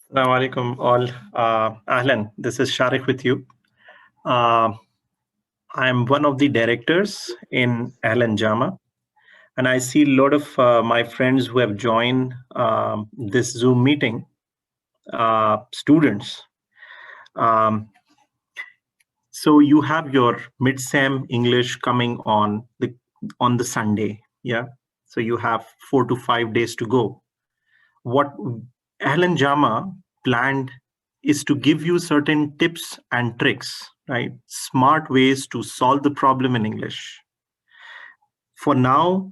Assalamu alaikum all. Ahlan, this is Sharik with you. I'm one of the directors in Ahlan Jama, and I see a lot of my friends who have joined this Zoom meeting, students. So you have your mid-sem English coming on the Sunday, yeah? So you have 4 to 5 days to go. What Ahlan Jama planned is to give you certain tips and tricks, right? Smart ways to solve the problem in English. For now,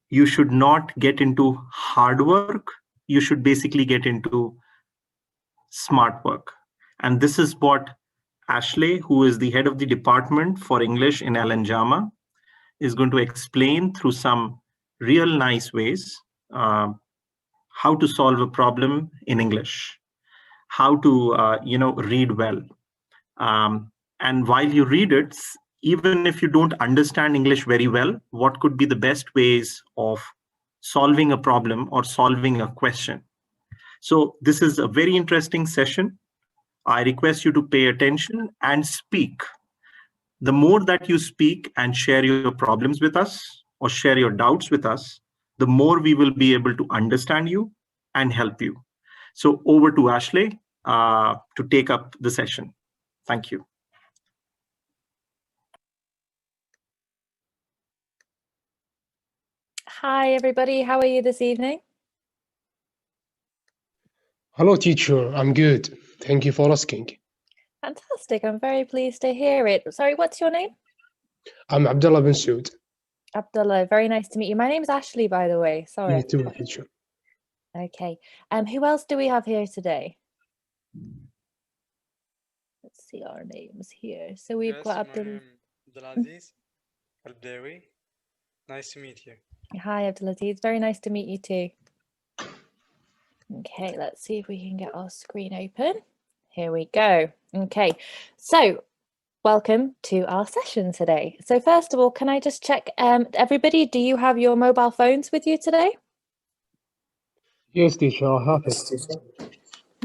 you should not get into hard work. You should basically get into smart work. And this is what Ashley, who is the head of the department for English in Ahlan Jama, is going to explain through some real nice ways how to solve a problem in English, how to read well, and while you read it, even if you don't understand English very well, what could be the best ways of solving a problem or solving a question. So this is a very interesting session. I request you to pay attention and speak. The more that you speak and share your problems with us or share your doubts with us, the more we will be able to understand you and help you. So over to Ashley to take up the session. Thank you. Hi, everybody. How are you this evening? Hello, teacher. I'm good. Thank you for asking. Fantastic. I'm very pleased to hear it. Sorry, what's your name? I'm Abdullah bin Saud. Abdullah, very nice to meet you. My name's Ashley, by the way. Sorry. Me too, teacher. Okay. Who else do we have here today? Let's see our names here. So we've got Abdulaziz Al-Bdawi. Nice to meet you. Hi, Abdulaziz. Very nice to meet you too. Okay, let's see if we can get our screen open. Here we go. Okay, so welcome to our session today. So first of all, can I just check, everybody, do you have your mobile phones with you today? Yes, teacher, I have it.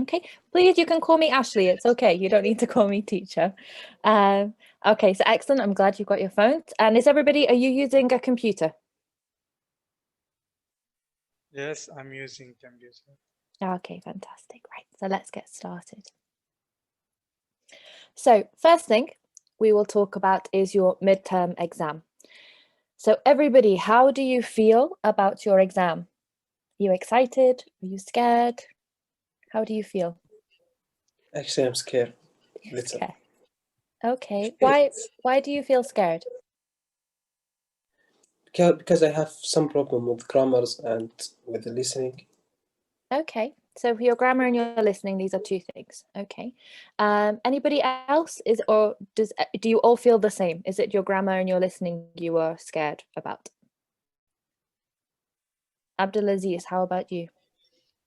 Okay, please, you can call me Ashley. It's okay. You don't need to call me teacher. Okay, so excellent. I'm glad you've got your phones. And are you using a computer? Yes, I'm using computer. Okay, fantastic. Right, so let's get started. So first thing we will talk about is your midterm exam. So everybody, how do you feel about your exam? Are you excited? Are you scared? How do you feel? Actually, I'm scared. Scared. Okay, why do you feel scared? Because I have some problem with grammars and with the listening. Okay, so for your grammar and your listening, these are two things. Okay. Anybody else do you all feel the same? Is it your grammar and your listening you are scared about? Abdulaziz, how about you?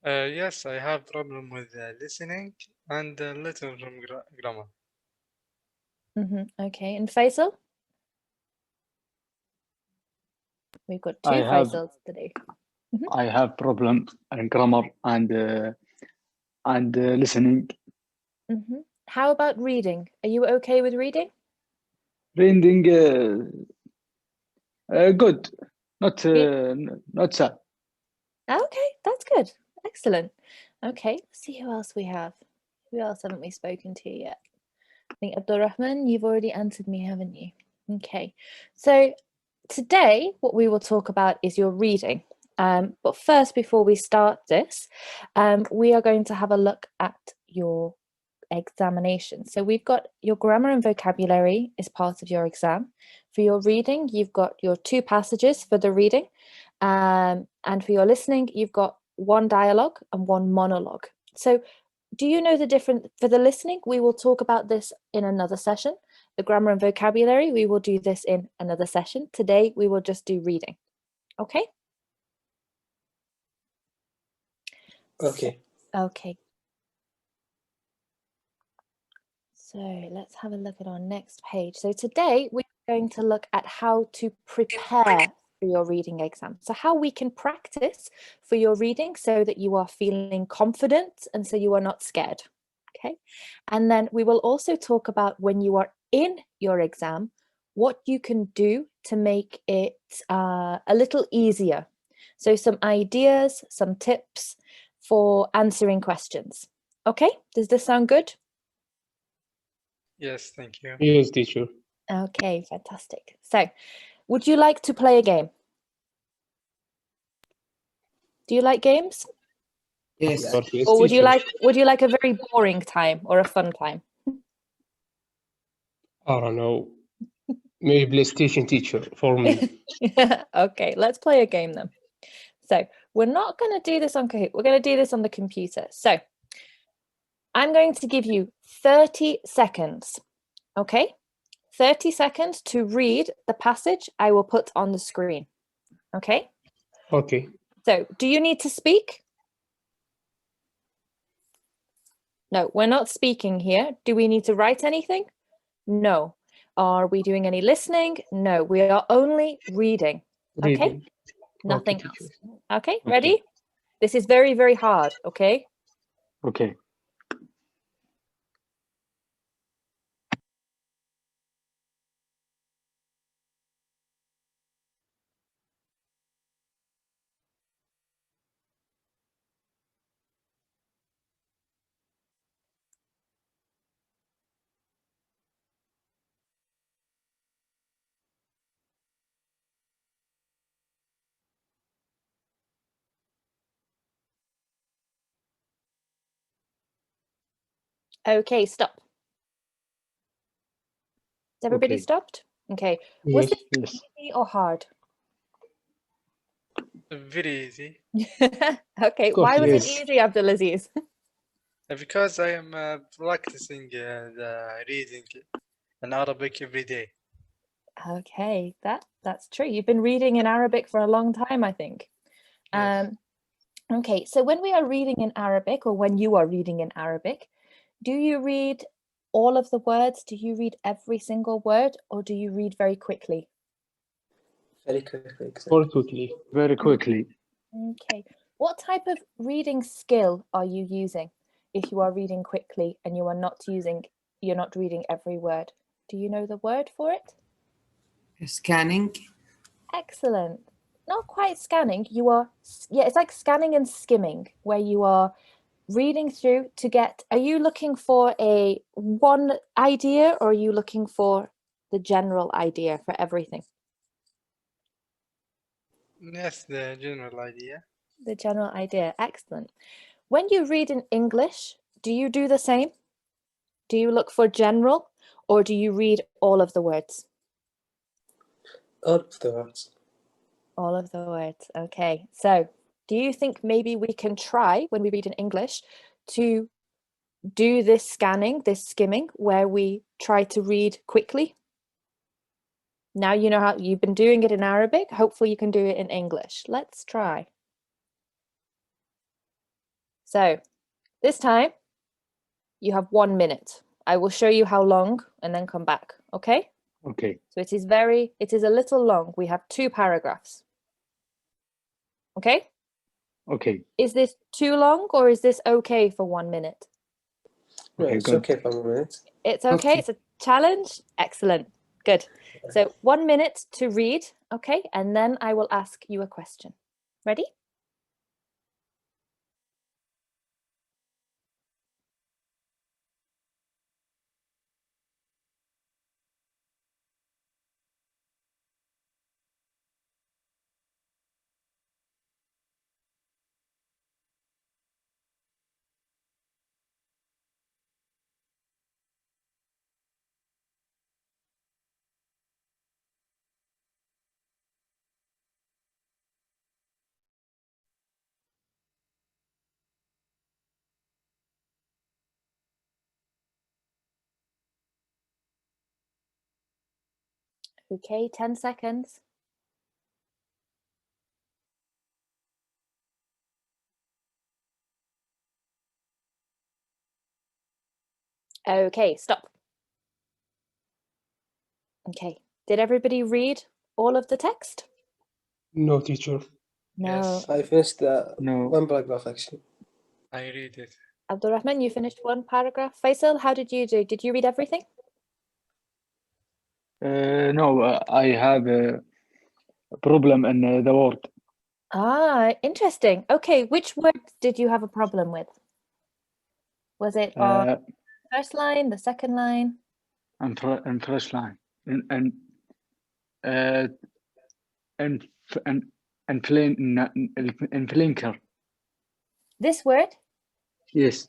Yes, I have problem with listening and little from grammar. Okay, and Faisal? We've got two Faisals today. I have problem in grammar and listening. How about reading? Are you okay with reading? Reading, good, not sad. Okay, that's good. Excellent. Okay, let's see who else we have. Who else haven't we spoken to yet? I think Abdul Rahman, you've already answered me, haven't you? Okay, so today what we will talk about is your reading. But first, before we start this, we are going to have a look at your examination. So we've got your grammar and vocabulary is part of your exam. For your reading, you've got your 2 passages for the reading. And for your listening, you've got 1 dialogue and 1 monologue. So do you know the difference? For the listening, we will talk about this in another session. The grammar and vocabulary, we will do this in another session. Today, we will just do reading. Okay? Okay. Okay. So let's have a look at our next page. So today we're going to look at how to prepare for your reading exam. So how we can practice for your reading so that you are feeling confident and so you are not scared. Okay. And then we will also talk about when you are in your exam, what you can do to make it a little easier. So some ideas, some tips for answering questions. Okay, does this sound good? Yes, thank you. Yes, teacher. Okay, fantastic. So, would you like to play a game? Do you like games? Yes. Yes, Or would you teacher. like a very boring time or a fun time? I don't know. Maybe PlayStation teacher for me. Okay, let's play a game then. So, we're not going to do this on Kahoot. We're going to do this on the computer. So, I'm going to give you 30 seconds. Okay? 30 seconds to read the passage I will put on the screen. Okay? Okay. So, do you need to speak? No, we're not speaking here. Do we need to write anything? No. Are we doing any listening? No, we are only reading. Okay? Reading. Nothing Okay, else. teacher. Okay, Okay. ready? This is very, very hard. Okay? Okay. Okay, stop. Has everybody Okay. stopped? Okay. Was Yes. this Yes. easy or hard? Very easy. Okay, Of course, why was it yes. easy, Abdulaziz? Because I am practicing the reading in Arabic every day. Okay, that's true. You've been reading in Arabic for a long time, I think. Yes. Okay, so when we are reading in Arabic, or when you are reading in Arabic, do you read all of the words? Do you read every single word, or do you read very quickly? Very quickly. Exactly. Very quickly. Very quickly. Okay. What type of reading skill are you using if you are reading quickly and you're not reading every word? Do you know the word for it? Scanning. Excellent. Not quite scanning. It's like scanning and skimming, where you are reading through to get, are you looking for one idea, or are you looking for the general idea for everything? Yes, the general idea. The general idea. Excellent. When you read in English, do you do the same? Do you look for general, or do you read all of the words? All of the words. All of the words. Okay. So do you think maybe we can try, when we read in English, to do this scanning, this skimming, where we try to read quickly? Now you know how you've been doing it in Arabic. Hopefully you can do it in English. Let's try. So this time you have 1 minute. I will show you how long and then come back. Okay? Okay. So it is a little long. We have 2 paragraphs. Okay? Okay. Is this too long, or is this okay for 1 minute? No, Okay, it's good. okay for a minute. It's okay. Okay. It's a challenge. Excellent. Good. So 1 minute to read. Okay. And then I will ask you a question. Ready? Okay. 10 seconds. Okay. Stop. Okay. Did everybody read all of the text? No, teacher. No. Yes, I finished the No. one paragraph actually. I read it. Abdulrahman, you finished one paragraph. Faisal, how did you do? Did you read everything? No, I have a problem in the word. Ah, interesting. Okay, which word did you have a problem with? Was it on the first line, the second line? And first line. And flinker. This word? Yes.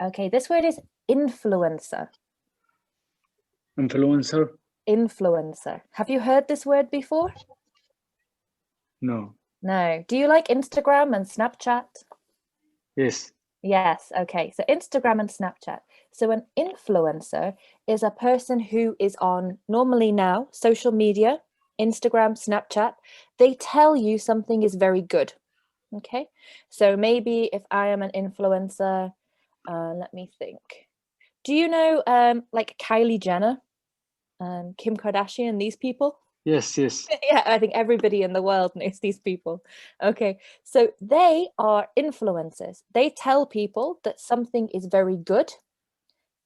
Okay, this word is influencer. Influencer. Influencer. Have you heard this word before? No. No. Do you like Instagram and Snapchat? Yes. Yes, okay. So Instagram and Snapchat. So an influencer is a person who is on, normally now, social media, Instagram, Snapchat. They tell you something is very good. Okay. So maybe if I am an influencer, let me think. Do you know like Kylie Jenner, Kim Kardashian, these people? Yes. Yes. Yeah, I think everybody in the world knows these people. Okay, so they are influencers. They tell people that something is very good,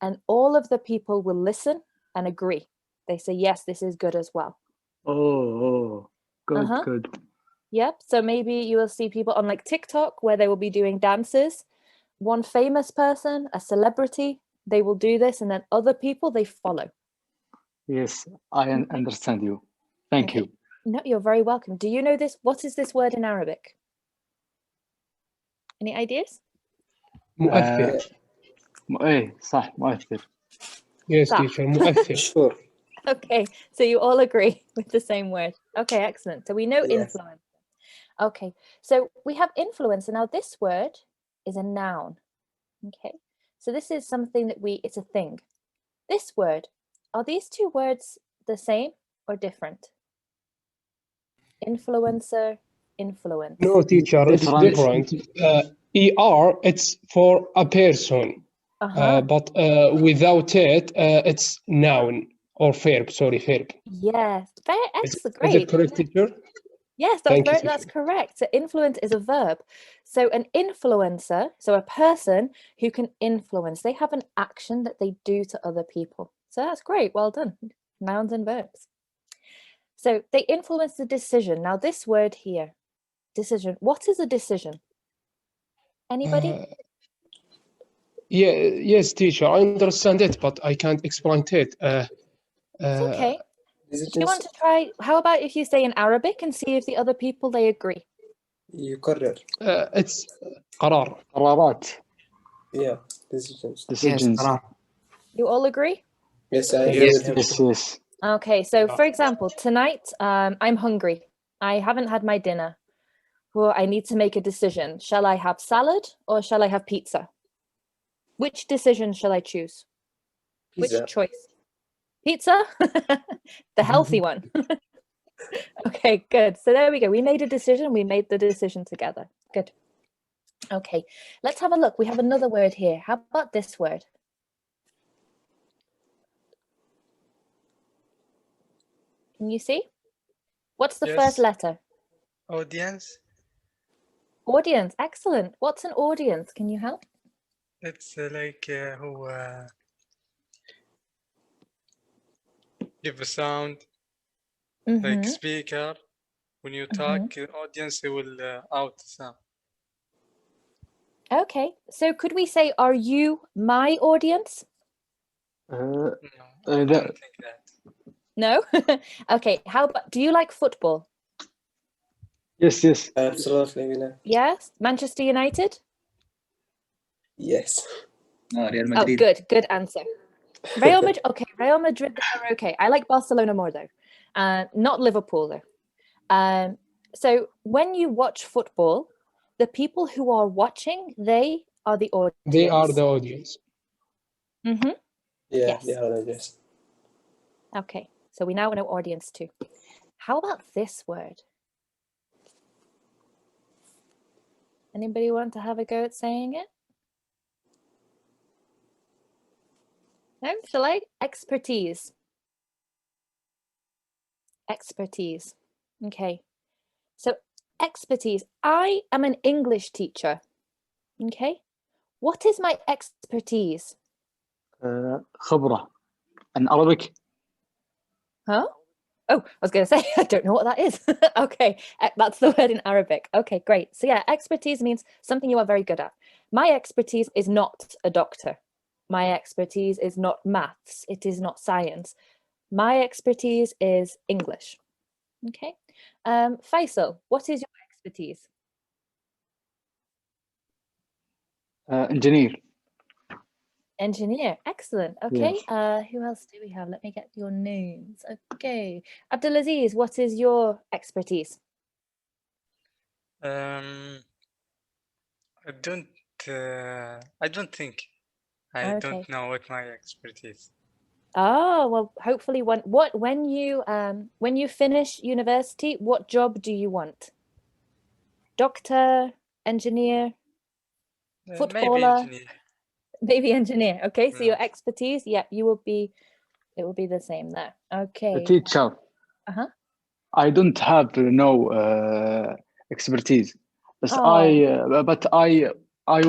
and all of the people will listen and agree. They say, yes, this is good as well. Oh. Good. Uh-huh. Good. Yep, so maybe you will see people on like TikTok where they will be doing dances. One famous person, a celebrity, they will do this, and then other people, they follow. Yes, I understand you. Thank Okay. you. No, you're very welcome. Do you know this? What is this word in Arabic? Any ideas? مؤثر. إيه صح مؤثر. Yes, صح. teacher. مؤثر. Sure. Okay, so you all agree with the same word. Okay, excellent. So we know Yes. influence. Okay, so we have influencer. Now this word is a noun. Okay, so this is something that it's a thing. This word, are these two words the same or different? Influencer, influence. No, teacher. It's Different. different. ER, it's for a person. Uh-huh. But without it, it's noun or verb. Sorry, verb. Yes, very Is excellent. it Great. correct, teacher? Yes, that's Thank you, that's teacher. correct. So influence is a verb. So an influencer, so a person who can influence, they have an action that they do to other people. So that's great. Well done. Nouns and verbs. So they influence the decision. Now this word here, decision. What is a decision? Anybody? Yeah, yes, teacher. I understand it, but I can't explain it. It's okay. Do you Decisions want to try? How about if you say in Arabic and see if the other people they agree? يقرر. It's قرار. قرارات. Yeah, decisions. Decisions. قرار. You all agree? Yes, I Yes, agree with Yes. you. Yes. Okay, so for example, tonight I'm hungry. I haven't had my dinner. Well, I need to make a decision. Shall I have salad or shall I have pizza? Which decision shall I choose? Pizza. Which choice? Pizza? The healthy one. Okay, good. So there we go. We made a decision. We made the decision together. Good. Okay, let's have a look. We have another word here. How about this word? Can you see? What's the first Yes. letter? Audience. Audience. Excellent. What's an audience? Can you help? It's like who give a sound, like speaker. When you talk, audience will out sound. Okay, so could we say, are you my audience? No, I don't think that. No? Okay, how about, do you like football? Yes. Yes. Absolutely, we know. Yes? Manchester United? Yes. Real Oh, Madrid. good answer. Real Madrid, okay, Real Madrid, they're okay. I like Barcelona more though. Not Liverpool though. So when you watch football, the people who are watching, they are the audience. They are the audience. Mm-hmm. Yeah, Yes. they are the audience. Okay, so we now know audience too. How about this word? Anybody want to have a go at saying it? No? Shall I? Expertise. Expertise. Okay. So expertise. I am an English teacher. Okay. What is my expertise? خبرة in Arabic. Huh? Oh, I was going to say, I don't know what that is. Okay, that's the word in Arabic. Okay, great. So yeah, expertise means something you are very good at. My expertise is not a doctor. My expertise is not maths. It is not science. My expertise is English. Okay. Faisal, what is your expertise? Engineer. Engineer. Excellent. Okay. Yes. Who else do we have? Let me get your names. Okay. Abdulaziz, what is your expertise? I don't think. I Okay. don't know what my expertise. Oh, well, hopefully when you finish university, what job do you want? Doctor, engineer, Maybe footballer? engineer. Maybe engineer. Okay, so your Yeah. expertise, yeah, it will be the same there. Okay. Teacher. Uh-huh. I don't have no expertise, but I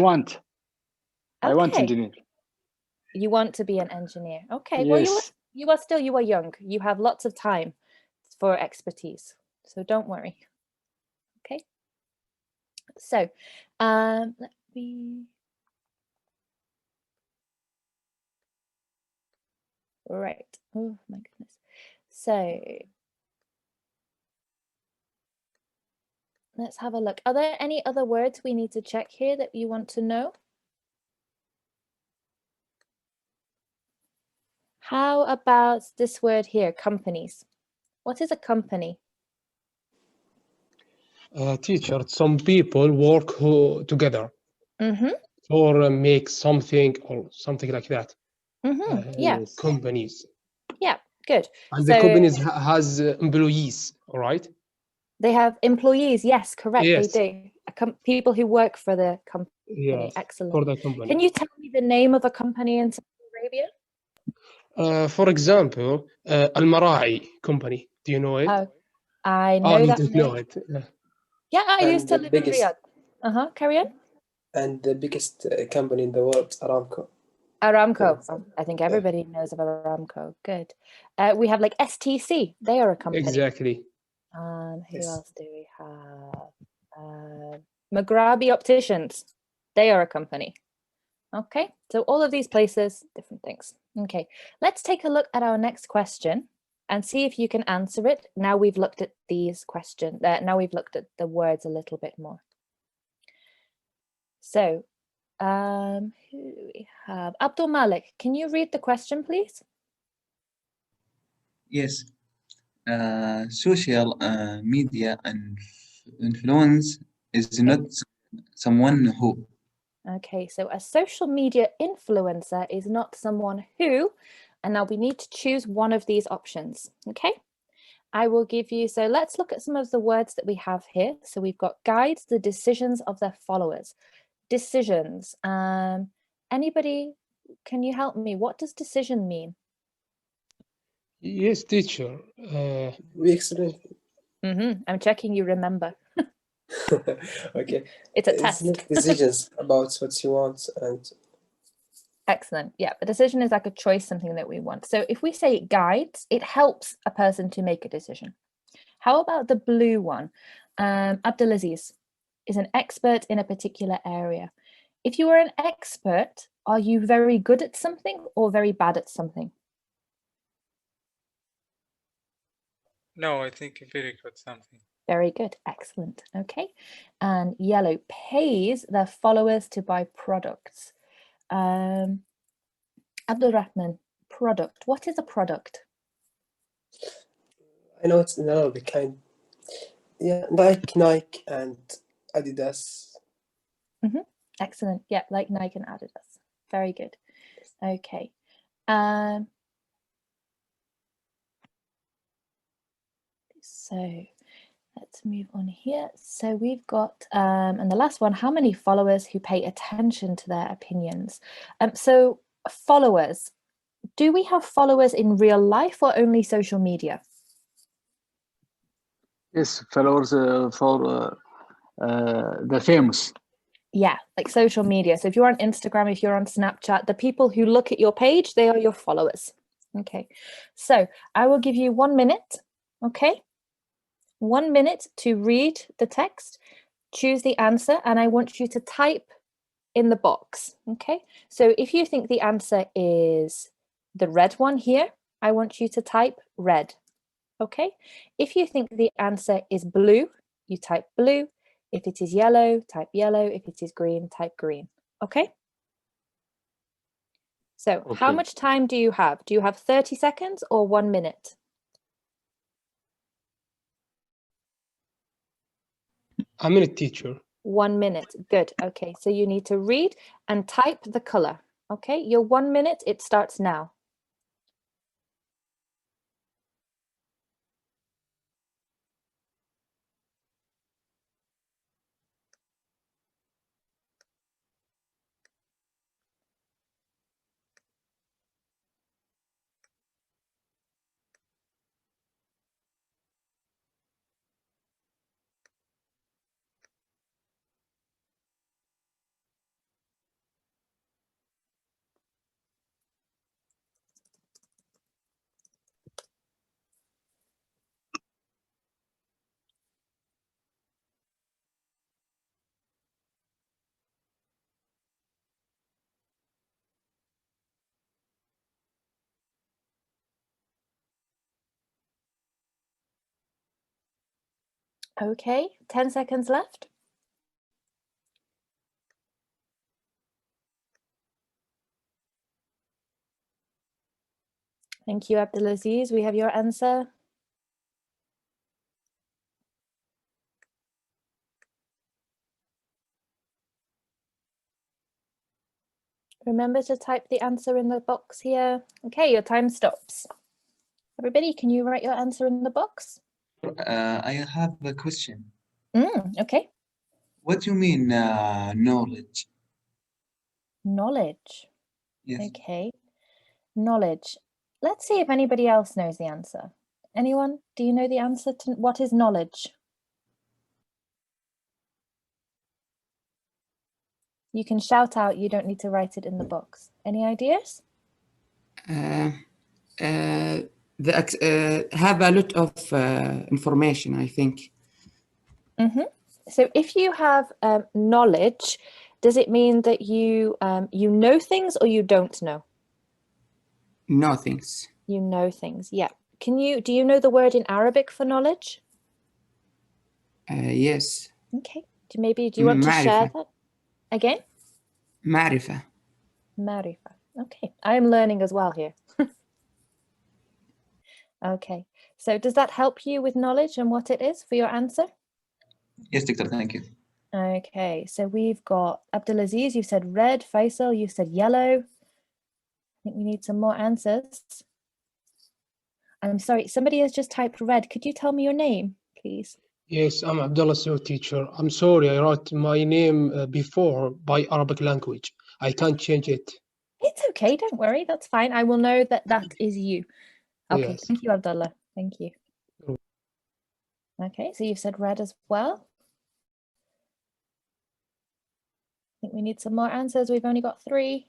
want Okay. engineer. You want to be an engineer. Okay. Yes. Well, you are young. You have lots of time for expertise. So don't worry. Okay. So, let me right. Oh my goodness. So, let's have a look. Are there any other words we need to check here that you want to know? How about this word here, companies? What is a company? Teacher, some people work together Mm-hmm. or make something or something like that. Mm-hmm. Yeah. Yes. Companies. Yeah. Good. And So the companies has employees, all right? they have employees. Yes, correct. Yes. They do. People who work for the company. Yes, Excellent. for the company. Can you tell me the name of a company in Saudi Arabia? For example, Al-Mara'i company. Do you know it? Oh, I know you that don't name. know it. Yeah, I And used to the live biggest- in Riyadh. Carry on. And the biggest company in the world, Aramco. Aramco. Yes. I think everybody knows of Aramco. Good. We have like STC. They are a company. Exactly. Who Yes. else do we have? Maghrabi Opticians. They are a company. Okay, so all of these places, different things. Okay, let's take a look at our next question and see if you can answer it. Now we've looked at these questions. Now we've looked at the words a little bit more. So, who do we have? Abdul Malik, can you read the question, please? Yes. Social media and influence is not someone who. Okay, so a social media influencer is not someone who, and now we need to choose one of these options. Okay, I will give you, so let's look at some of the words that we have here. So we've got guides the decisions of their followers. Decisions. Anybody, can you help me? What does decision mean? Yes, teacher. We explained. I'm checking you remember. Okay. It's a It's test. make decisions about what you want and Excellent. Yeah, a decision is like a choice, something that we want. So if we say guides, it helps a person to make a decision. How about the blue one? Abdulaziz is an expert in a particular area. If you are an expert, are you very good at something or very bad at something? No, I think very good something. Very good. Excellent. Okay. And yellow pays their followers to buy products. Abdul Rahman, product. What is a product? I know it's in Arabic kind. Yeah, like Nike and Adidas. Excellent. Yeah, like Nike and Adidas. Very good. Okay. So let's move on here. So we've got, and the last one, how many followers who pay attention to their opinions? So followers, do we have followers in real life or only social media? Yes, followers for the famous. Yeah, like social media. So if you're on Instagram, if you're on Snapchat, the people who look at your page, they are your followers. Okay, so I will give you 1 minute, okay? 1 minute to read the text, choose the answer, and I want you to type in the box, okay? So if you think the answer is the red one here, I want you to type red, okay? If you think the answer is blue, you type blue. If it is yellow, type yellow. If it is green, type green, okay? So how Okay. much time do you have? Do you have 30 seconds or 1 minute? A minute, teacher. 1 minute, good. Okay, so you need to read and type the color, okay? Your 1 minute, it starts now. Okay, 10 seconds left. Thank you, Abdulaziz. We have your answer. Remember to type the answer in the box here. Okay, your time stops. Everybody, can you write your answer in the box? I have a question. Okay. What do you mean knowledge? Knowledge. Yes. Okay. Knowledge. Let's see if anybody else knows the answer. Anyone? Do you know the answer to what is knowledge? You can shout out, you don't need to write it in the box. Any ideas? Have a lot of information, I think. So if you have knowledge, does it mean that you you know things or you don't know? Know things. You know things, yeah. Do you know the word in Arabic for knowledge? Yes. Okay. Do you want to share that again? معرفة. Marifa. Okay. I am learning as well here. Okay. So does that help you with knowledge and what it is for your answer? Yes, Doctor, thank you. Okay. So we've got Abdulaziz, you said red. Faisal, you said yellow. I think we need some more answers. I'm sorry, somebody has just typed red. Could you tell me your name, please? Yes, I'm Abdullah So, teacher. I'm sorry, I wrote my name before by Arabic language. I can't change it. It's okay, don't worry, that's fine. I will know that that is you. Okay, Yes. Thank you, Abdullah. Thank you. Okay, so you've said red as well. I think we need some more answers. We've only got 3.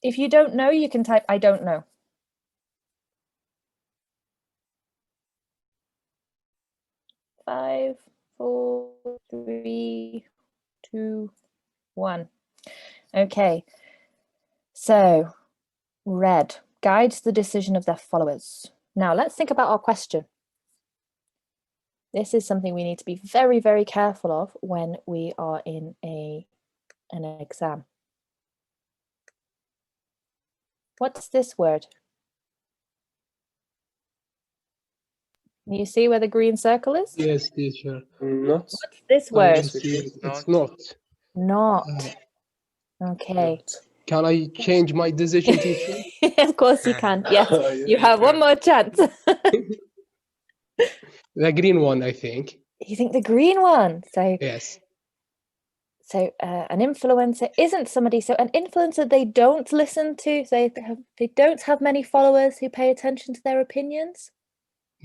If you don't know, you can type I don't know. Five, 4, 3, 2, 1. Okay, so red guides the decision of their followers. Now let's think about our question. This is something we need to be very, very careful of when we are in an exam. What's this word? You see where the green circle is? Yes, teacher. Not. What's this I word? see it. It's Not. not. Not. Okay. Can I change my decision, teacher? Of course you can. Yes, Oh, yeah. you have one more chance. The green one, I think. You think the green one? Yes. So an influencer isn't somebody. So an influencer, they don't listen to. They don't have many followers who pay attention to their opinions.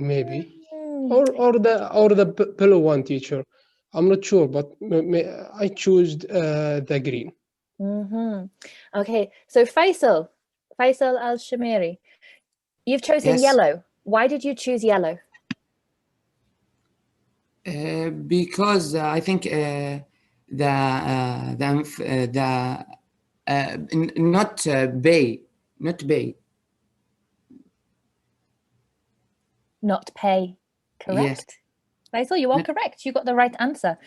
maybe, or the below one, teacher. I'm not sure, but I choose the green. Okay, so Faisal Al-Shamiri, you've chosen Yes. yellow. Why did you choose yellow? Because I think not pay. Not pay. Correct. Faisal, you are correct. You got the right answer.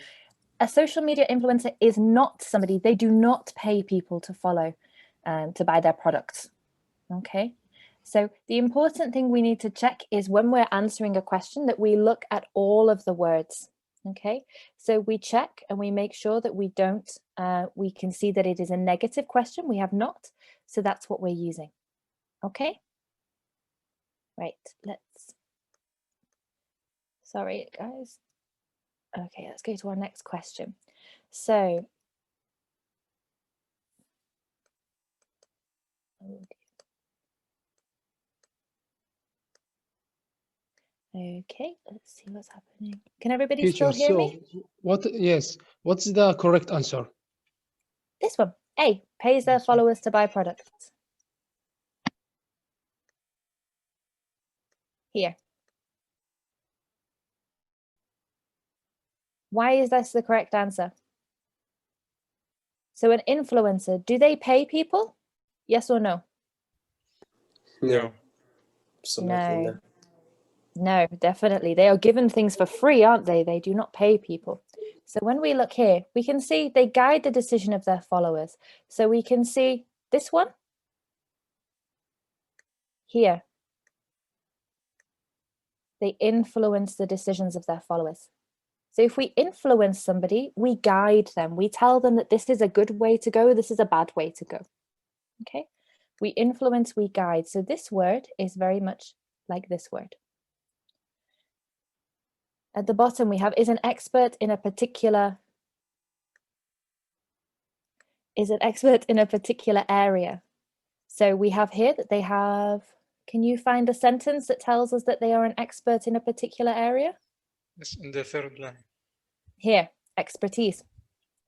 A social media influencer is not somebody, they do not pay people to follow, to buy their products. Okay. So the important thing we need to check is when we're answering a question that we look at all of the words. Okay. So we check and we make sure that we don't, we can see that it is a negative question. We have not. So that's what we're using. Okay. Right. Sorry, guys. Okay, let's go to our next question. So, okay, let's see what's happening. Can everybody Teacher, still hear me? What's the correct answer? This one, A, pays their followers to buy products. Here. Why is this the correct answer? So an influencer, do they pay people? Yes or no? No. Absolutely no. No, definitely. They are given things for free, aren't they? They do not pay people. So when we look here, we can see they guide the decision of their followers. So we can see this one here. They influence the decisions of their followers. So if we influence somebody, we guide them. We tell them that this is a good way to go, this is a bad way to go. Okay? We influence, we guide. So this word is very much like this word. At the bottom we have is an expert in a particular area. So we have here that they have, can you find a sentence that tells us that they are an expert in a particular area? It's in the third line. Here, expertise.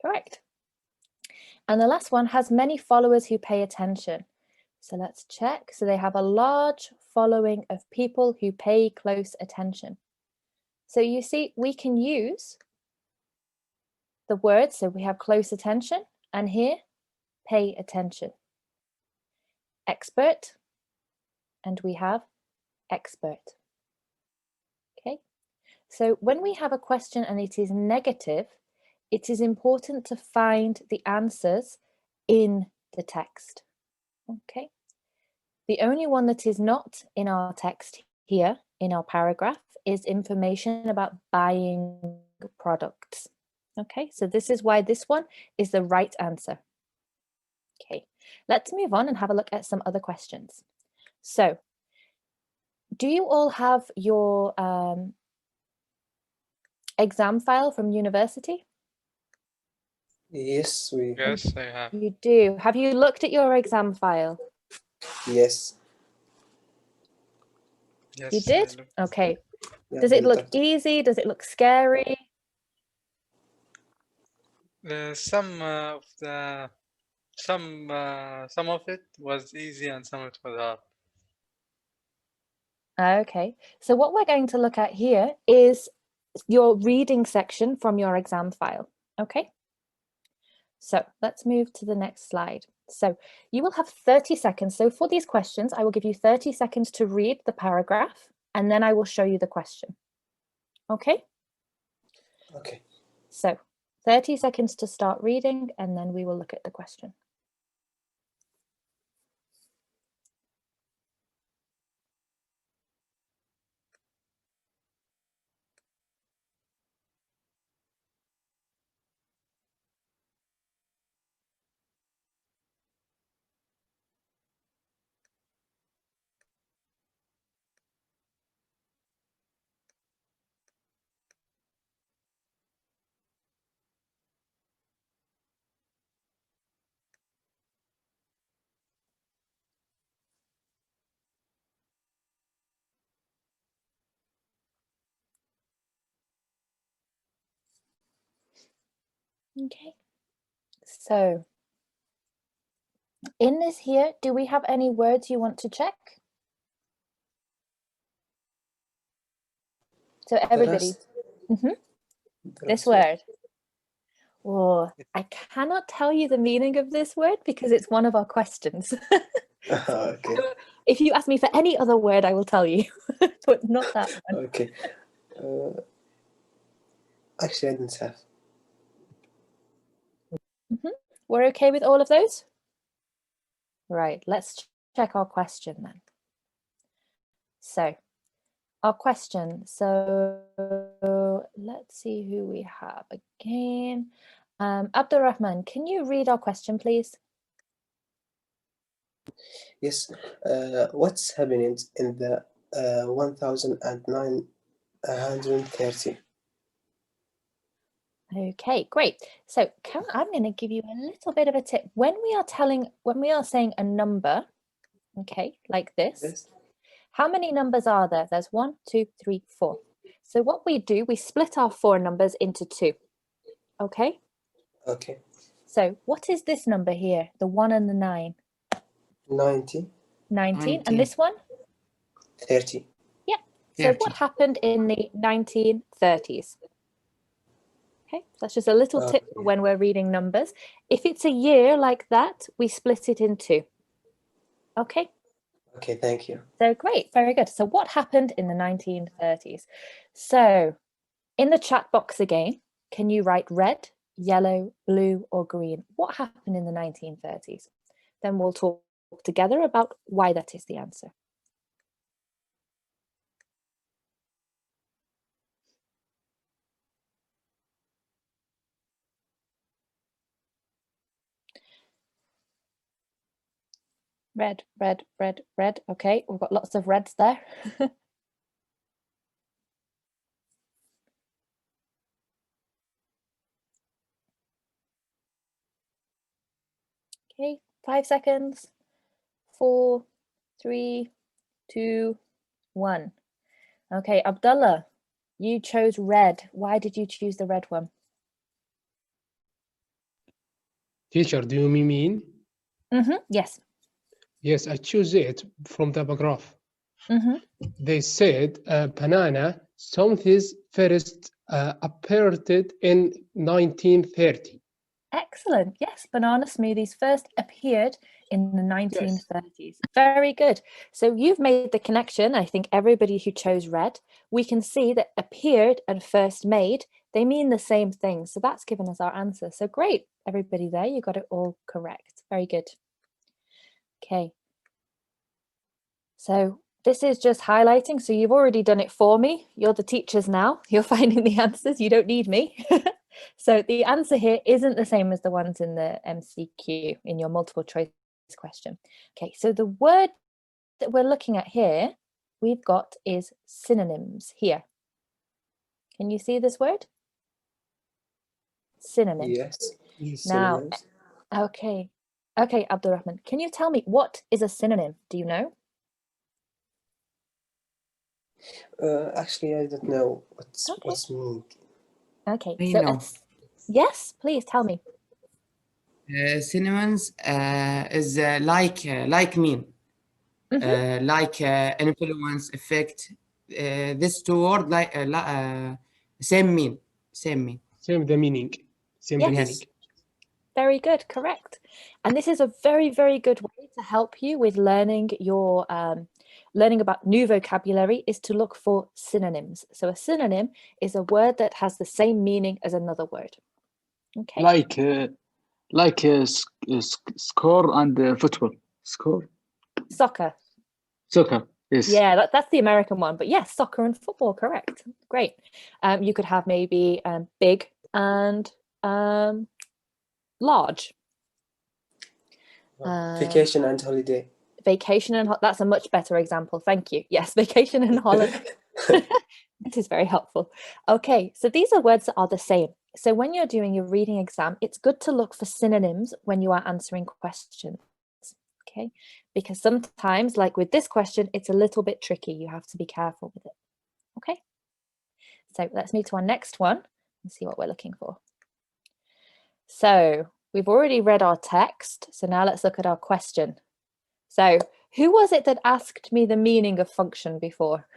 Correct. And the last one has many followers who pay attention. So let's check. So they have a large following of people who pay close attention. So you see, we can use the word. So we have close attention, and here, pay attention. Expert, and we have expert. Okay. So when we have a question and it is negative, it is important to find the answers in the text. Okay. The only one that is not in our text here, in our paragraph, is information about buying products. Okay, so this is why this one is the right answer. Okay, let's move on and have a look at some other questions. So, do you all have your exam file from university? Yes, we. Yes, I have. You do. Have you looked at your exam file? Yes. Yes, You did? Okay. Yeah, Does it we look did. easy? Does it look scary? Some of it was easy and some of it was hard. Okay, so what we're going to look at here is your reading section from your exam file. Okay, so let's move to the next slide. So you will have 30 seconds. So for these questions, I will give you 30 seconds to read the paragraph, and then I will show you the question. Okay? Okay. So 30 seconds to start reading, and then we will look at the question. Okay, so in this here, do we have any words you want to check? So everybody, this word. Oh, I cannot tell you the meaning of this word because it's one of our questions. Okay. If you ask me for any other word, I will tell you, but not that one. Okay. Actually, I didn't have. We're okay with all of those? Right, let's check our question then. So, our question, so let's see who we have again. Abdurrahman, can you read our question, please? Yes. What's happening in the 1930? Okay, great. So I'm going to give you a little bit of a tip. When we are saying a number, okay, like this, Yes. how many numbers are there? There's 1, 2, 3, 4. So what we do, we split our 4 numbers into 2. Okay. Okay. So what is this number here? The 1 and the 9. 90. 19. And this one? 30. Yeah. So 30. what happened in the 1930s? Okay, so that's just a little tip for when we're reading numbers. If it's a year like that, we split it in 2. Okay. Okay, thank you. So great, very good. So what happened in the 1930s? So in the chat box again, can you write red, yellow, blue, or green? What happened in the 1930s? Then we'll talk together about why that is the answer. Red, red, red, red. Okay, we've got lots of reds there. Okay, 5 seconds. 4, 3, 2, 1. Okay, Abdullah, you chose red. Why did you choose the red one? Teacher, do you mean? Yes. Yes, I choose it from the paragraph. They said banana smoothies first appeared in 1930. Excellent. Yes, banana smoothies first appeared in the 1930s. Very good. So you've made the connection. I think everybody who chose red, we can see that appeared and first made, they mean the same thing. So that's given us our answer. So great, everybody there, you got it all correct. Very good. Okay. So this is just highlighting. So you've already done it for me. You're the teachers now. You're finding the answers. You don't need me. So the answer here isn't the same as the ones in the MCQ in your multiple choice question. Okay, so the word that we're looking at here, we've got is synonyms here. Can you see this word? Synonym. Yes. Now, Synonyms. okay, Abdurrahman, can you tell me what is a synonym? Do you know? Actually, I don't know what's meaning. Okay, I so know. yes, please tell me. Synonyms is like mean, like influence, effect. This two words like same mean. Same the meaning. Same the Yes. meaning. Very good, correct. And this is a very, very good way to help you with learning your learning about new vocabulary is to look for synonyms. So a synonym is a word that has the same meaning as another word. Okay. Like score and football. Score. Soccer. Soccer. Yes. Yeah, that's the American one. But yes, soccer and football, correct. Great. You could have maybe big and large. Vacation and holiday. Vacation and that's a much better example. Thank you. Yes, vacation and holiday. This is very helpful. Okay, so these are words that are the same. So when you're doing your reading exam, it's good to look for synonyms when you are answering questions. Okay, because sometimes, like with this question, it's a little bit tricky. You have to be careful with it. Okay, so let's move to our next one and see what we're looking for. So we've already read our text. So now let's look at our question. So who was it that asked me the meaning of function before?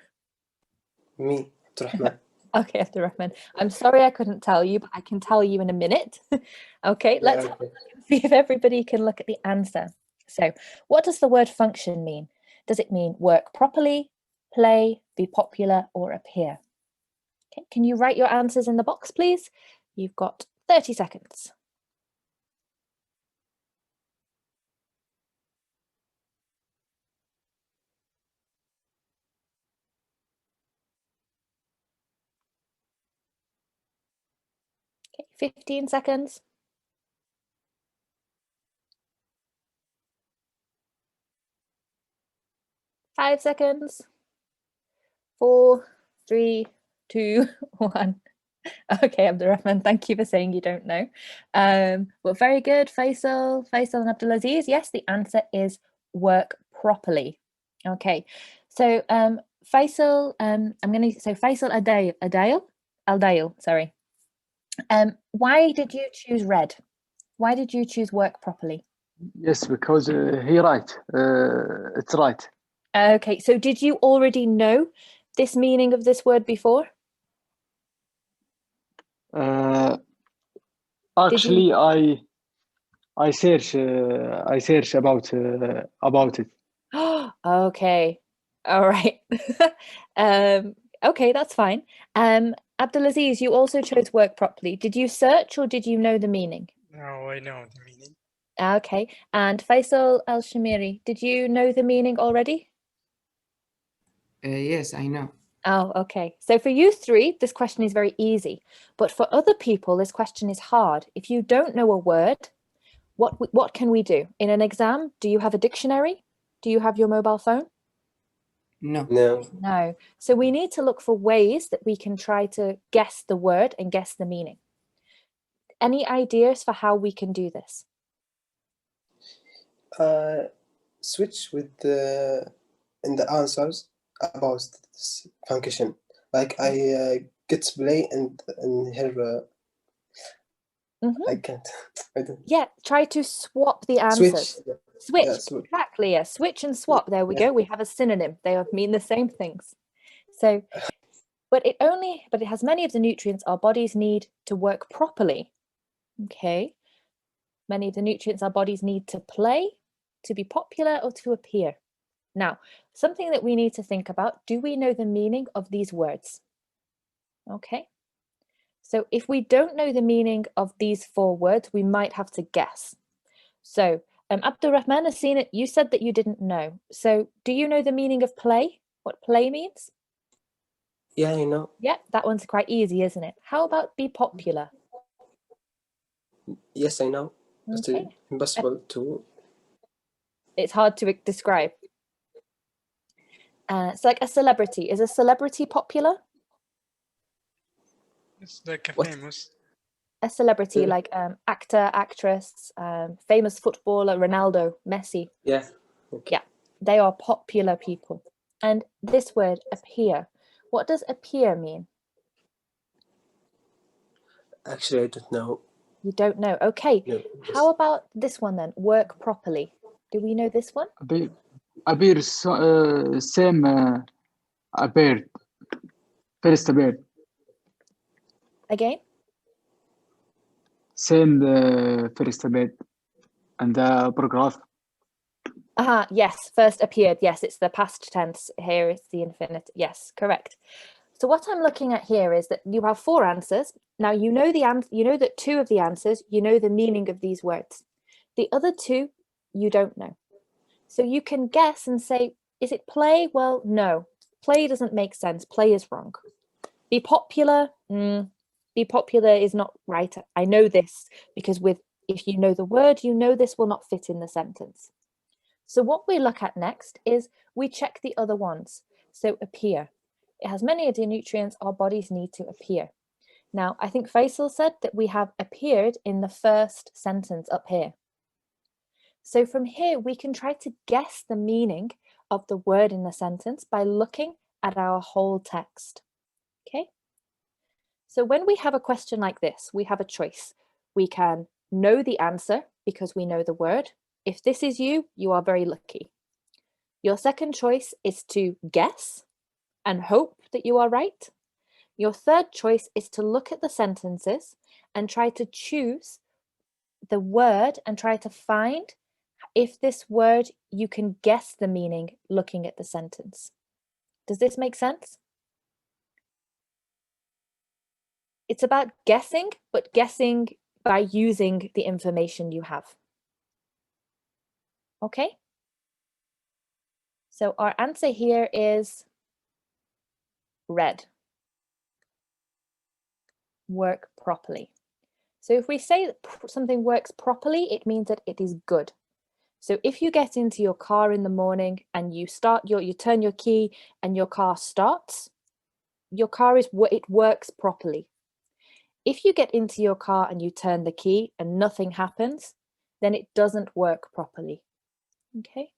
Me, Abdurrahman. Okay, Abdurrahman. I'm sorry I couldn't tell you, but I can tell you in a minute. Okay, let's Yeah, okay. see if everybody can look at the answer. So what does the word function mean? Does it mean work properly, play, be popular, or appear? Okay, can you write your answers in the box, please? You've got 30 seconds. Okay, 15 seconds. 5 seconds. 4, 3, 2, 1. Okay, Abdurrahman, thank you for saying you don't know. Well, very good, Faisal and Abdulaziz. Yes, the answer is work properly. Okay, so Faisal, Faisal Aldail, sorry. Why did you choose red? Why did you choose work properly? Yes, because he right. It's right. Okay, so did you already know this meaning of this word before? Actually, I search about it. Okay, all right. Okay, that's fine. Abdulaziz, you also chose work properly. Did you search or did you know the meaning? No, I know the meaning. Okay, and Faisal Al-Shamiri, did you know the meaning already? Yes, I know. Oh, okay. So for you three, this question is very easy. But for other people, this question is hard. If you don't know a word, what can we do? In an exam, do you have a dictionary? Do you have your mobile phone? No. No. No. So we need to look for ways that we can try to guess the word and guess the meaning. Any ideas for how we can do this? Switch with in the answers about this function. Like I get to play and here I can't. I don't. Yeah, try to swap the answers. Switch. Switch, exactly. Yeah, switch and swap. There we go. We have a synonym. They mean the same things. So, but it has many of the nutrients our bodies need to work properly. Okay. Many of the nutrients our bodies need to play, to be popular, or to appear. Now, something that we need to think about, do we know the meaning of these words? Okay. So if we don't know the meaning of these 4 words, we might have to guess. So Abdurrahman has seen it. You said that you didn't know. So do you know the meaning of play? What play means? Yeah, I know. Yeah, that one's quite easy, isn't it? How about be popular? Yes, I know. Okay. It's impossible to. It's hard to describe. It's like a celebrity. Is a celebrity popular? It's like a What? famous. A celebrity like actor, actress, famous footballer, Ronaldo, Messi. Yeah. Okay. Yeah, they are popular people. And this word appear, what does appear mean? Actually, I don't know. You don't know. Okay. No. How about this one then? Work properly. Do we know this one? Appear same appeared. First appeared. Again? Same first appeared. And the paragraph. Yes, first appeared. Yes, it's the past tense. Here it's the infinite. Yes, correct. So what I'm looking at here is that you have 4 answers. Now you know you know that 2 of the answers, you know the meaning of these words. The other 2, you don't know. So you can guess and say, is it play? Well, no. Play doesn't make sense. Play is wrong. Be popular? Be popular is not right. I know this because if you know the word, you know this will not fit in the sentence. So what we look at next is we check the other ones. So appear. It has many of the nutrients our bodies need to appear. Now, I think Faisal said that we have appeared in the first sentence up here. So from here, we can try to guess the meaning of the word in the sentence by looking at our whole text. Okay? So when we have a question like this, we have a choice. We can know the answer because we know the word. If this is you, you are very lucky. Your second choice is to guess and hope that you are right. Your third choice is to look at the sentences and try to choose the word and try to find if this word you can guess the meaning looking at the sentence. Does this make sense? It's about guessing, but guessing by using the information you have. Okay? So our answer here is red. Work properly. So if we say that something works properly, it means that it is good. So if you get into your car in the morning and you turn your key and your car starts, your car it works properly. If you get into your car and you turn the key and nothing happens, then it doesn't work properly. Okay.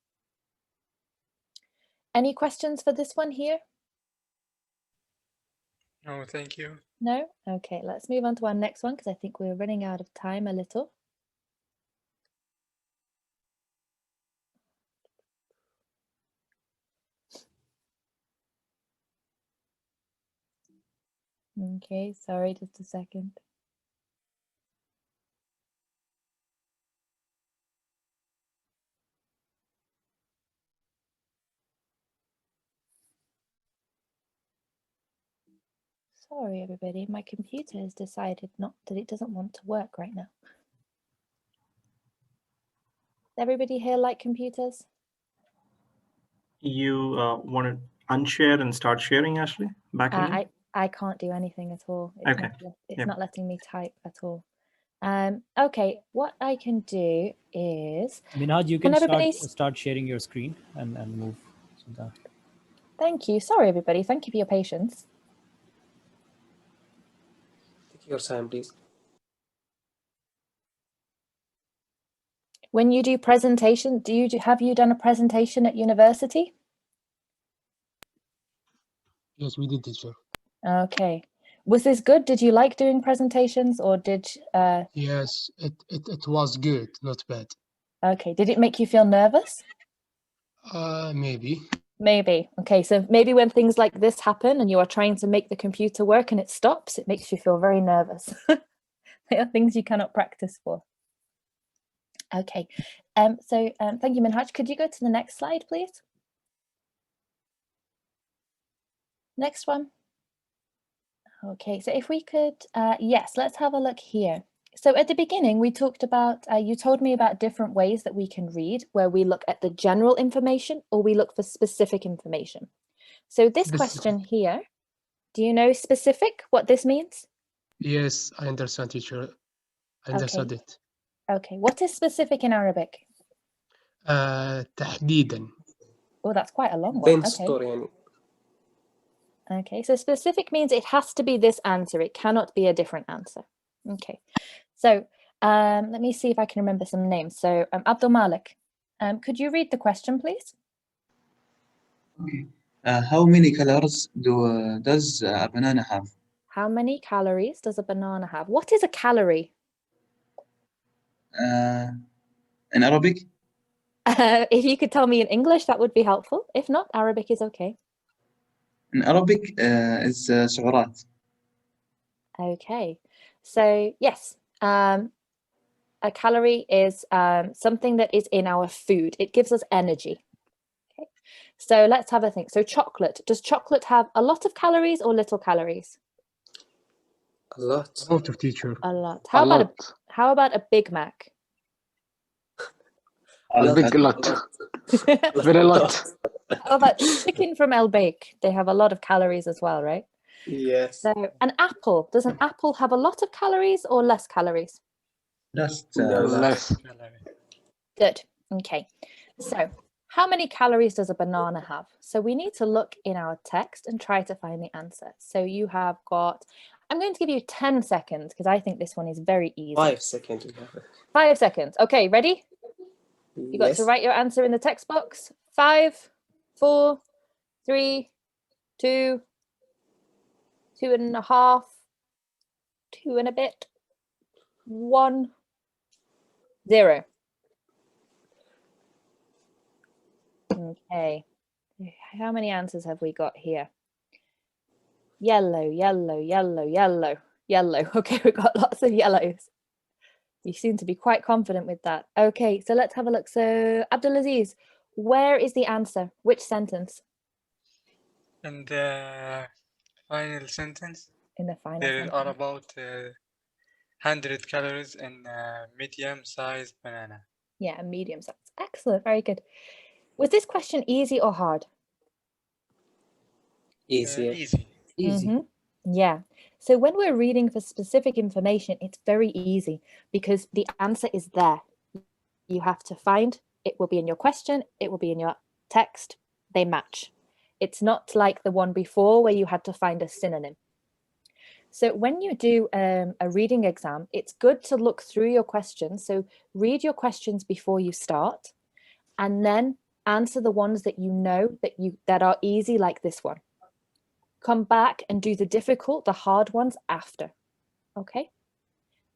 Any questions for this one here? No, thank you. No? Okay, let's move on to our next one because I think we're running out of time a little. Okay, sorry, just a second. Sorry, everybody, my computer has decided that it doesn't want to work right now. Does everybody here like computers? You want to unshare and start sharing, Ashley? Back again? I can't do anything at all. Okay. It's not letting me type at all. Okay, what I can do is... Minhaj, you can start sharing your screen and move. Thank you. Sorry, everybody. Thank you for your patience. Take your time, please. When you do presentation, have you done a presentation at university? Yes, we did, teacher. Okay. Was this good? Did you like doing presentations or did... Yes, it was good, not bad. Okay. Did it make you feel nervous? Maybe. Maybe. Okay. So maybe when things like this happen and you are trying to make the computer work and it stops, it makes you feel very nervous. They are things you cannot practice for. Okay. Thank you, Minhaj. Could you go to the next slide, please? Next one. Okay, so if we could, yes, let's have a look here. So at the beginning, we talked about, you told me about different ways that we can read, where we look at the general information or we look for specific information. So this question here, do you know specific, what this means? Yes, I understand, teacher. I understood it. Okay, what is specific in Arabic? تحديدا. Oh, that's quite a long one. Okay. Okay, so specific means it has to be this answer. It cannot be a different answer. Okay, so let me see if I can remember some names. So Abdul Malik, could you read the question, please? Okay. How many calories does a banana have? How many calories does a banana have? What is a calorie? In Arabic? If you could tell me in English, that would be helpful. If not, Arabic is okay. In Arabic is سعرات. Okay, so yes, a calorie is something that is in our food. It gives us energy. Okay, so let's have a think. So chocolate, does chocolate have a lot of calories or little calories? A lot. A lot of teacher. A lot. How about a Big Mac? A big lot. Very lot. How about chicken from El Bake? They have a lot of calories as well, right? Yes. So an apple, does an apple have a lot of calories or less calories? Less. Good. Okay. So how many calories does a banana have? So we need to look in our text and try to find the answer. So you have got, I'm going to give you 10 seconds because I think this one is very easy. 5 seconds. 5 seconds. Okay, ready? You got to write your answer in the text box. 5, 4, 3, 2, 2.5, 2 and a bit, 1. 0. Okay. How many answers have we got here? Yellow, yellow, yellow, yellow, yellow. Okay, we've got lots of yellows. You seem to be quite confident with that. Okay, so let's have a look. So, Abdulaziz, where is the answer? Which sentence? And the final sentence, In the final there sentence. are about 100 calories in a medium-sized banana. Yeah, a medium size. Excellent, very good. Was this question easy or hard? Easy. Easy. Easy. Yeah. So when we're reading for specific information, it's very easy because the answer is there. You have to find, it will be in your question, it will be in your text, they match. It's not like the one before where you had to find a synonym. So when you do a reading exam, it's good to look through your questions. So read your questions before you start and then answer the ones that you know that are easy, like this one. Come back and do the difficult, the hard ones after, okay?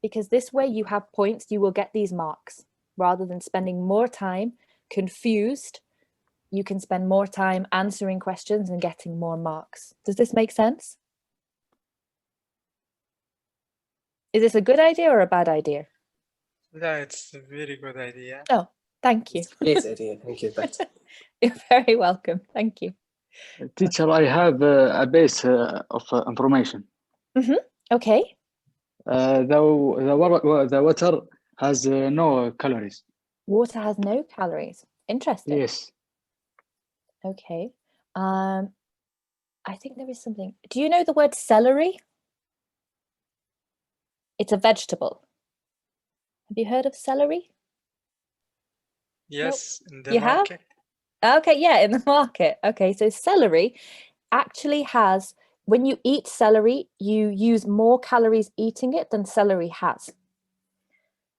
Because this way you have points, you will get these marks. Rather than spending more time confused, you can spend more time answering questions and getting more marks. Does this make sense? Is this a good idea or a bad idea? No, it's a very good idea. Oh, thank you. Great idea. Thank you. But You're very welcome. Thank you. Teacher, I have a base of information. Okay. The water has no calories. Water has no calories. Interesting. Yes. Okay. I think there is something. Do you know the word celery? It's a vegetable. Have you heard of celery? Yes, in the You have? market. Okay, yeah, in the market. Okay, so celery actually has, when you eat celery, you use more calories eating it than celery has.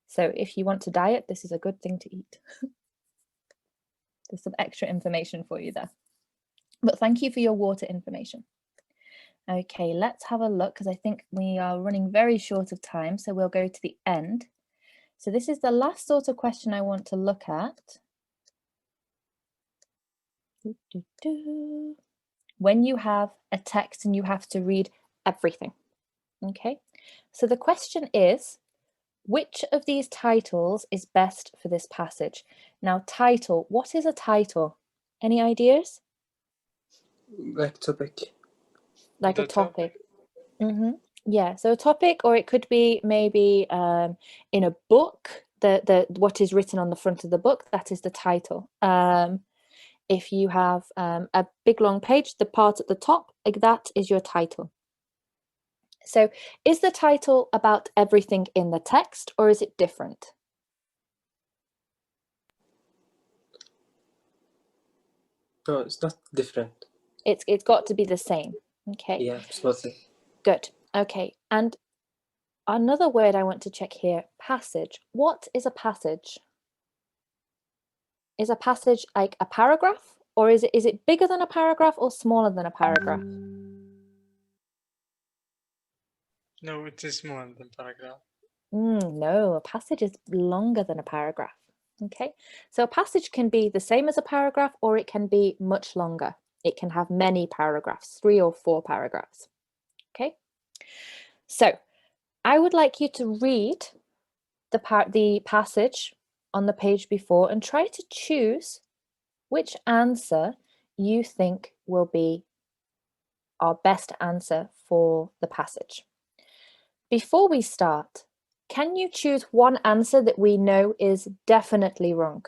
So if you want to diet, this is a good thing to eat. There's some extra information for you there. But thank you for your water information. Okay, let's have a look because I think we are running very short of time. So we'll go to the end. So this is the last sort of question I want to look at. When you have a text and you have to read everything. Okay, so the question is, which of these titles is best for this passage? Now, title, what is a title? Any ideas? like topic. Like The a topic. Yeah, so a topic, or it could be maybe in a book, what is written on the front of the book, that is the title. If you have a big long page, the part at the top, like that is your title. So is the title about everything in the text or is it different? No, it's not different. It's got to be the same. Okay. Yeah, absolutely. Good. Okay. And another word I want to check here, passage. What is a passage? Is a passage like a paragraph, or is it bigger than a paragraph or smaller than a paragraph? No, it is more than paragraph. No, a passage is longer than a paragraph. Okay, so a passage can be the same as a paragraph or it can be much longer. It can have many paragraphs, 3 or 4 paragraphs. Okay, so I would like you to read the passage on the page before and try to choose which answer you think will be our best answer for the passage. Before we start, can you choose one answer that we know is definitely wrong?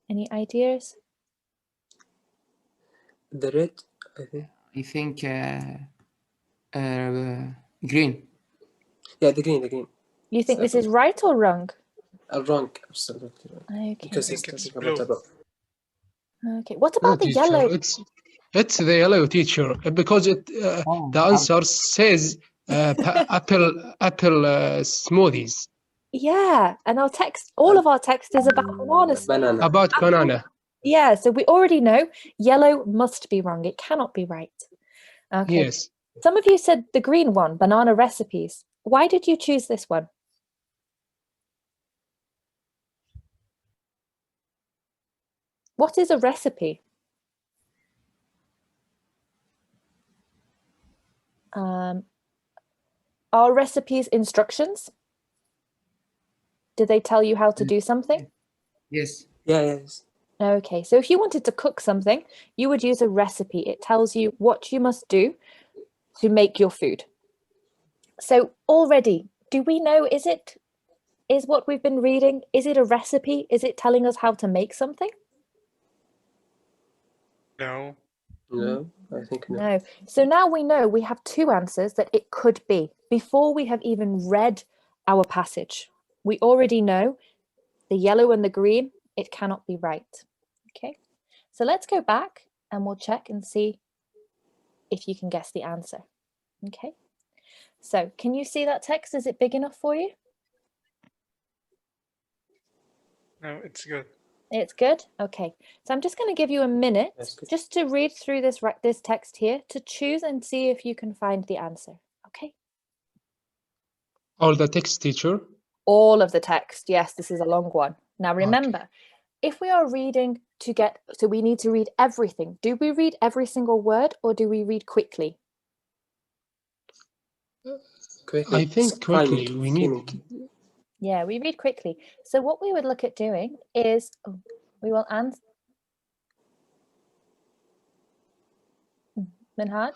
Any ideas? The red, I think. I think green. Yeah, the green. You think this is right or wrong? Wrong, absolutely wrong. Okay. Because I it's think it's talking about blue. above. Okay. What about the teacher, yellow? It's the yellow, teacher, because the answer says apple smoothies. Yeah, and our text, all of our text is about Banana. About banana. Yeah, so we already know yellow must be wrong. It cannot be right. Okay. Yes. Some of you said the green one, banana recipes. why did you choose this one? What is a recipe? Are recipes instructions? Did they tell you how to do something? Yes. Yeah, yes. Okay, so if you wanted to cook something, you would use a recipe. It tells you what you must do to make your food. So already, do we know, is what we've been reading, is it a recipe? Is it telling us how to make something? No. No, I think no. No. So now we know we have two answers that it could be before we have even read our passage. We already know the yellow and the green, it cannot be right. Okay, so let's go back and we'll check and see if you can guess the answer. Okay, so can you see that text? Is it big enough for you? No, it's good. It's good. Okay, so I'm just going to give you a minute That's good. just to read through this text here to choose and see if you can find the answer. Okay. All the text, teacher. All of the text. Yes, this is a long one. Now remember, if we are reading so we need to read everything. Do we read every single word or do we read quickly? Quickly. I think quickly we need. Yeah, we read quickly. So what we would look at doing is we will answer. Minhaj,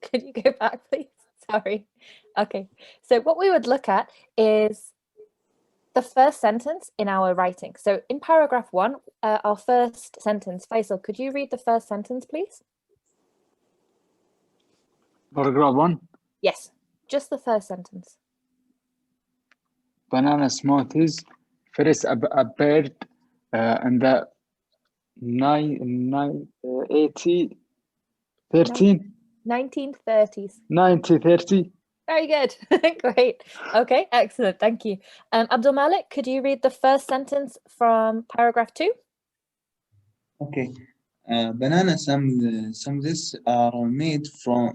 could you go back, please? Sorry. Okay. So what we would look at is the first sentence in our writing. So in paragraph 1, our first sentence. Faisal, could you read the first sentence, please? Paragraph 1. Yes, just the first sentence. Banana smoothies first appeared in the 1930s. 1930. Very good. Great. Okay, excellent. Thank you. Abdul Malik, could you read the first sentence from paragraph 2? Okay. Banana smoothies are made from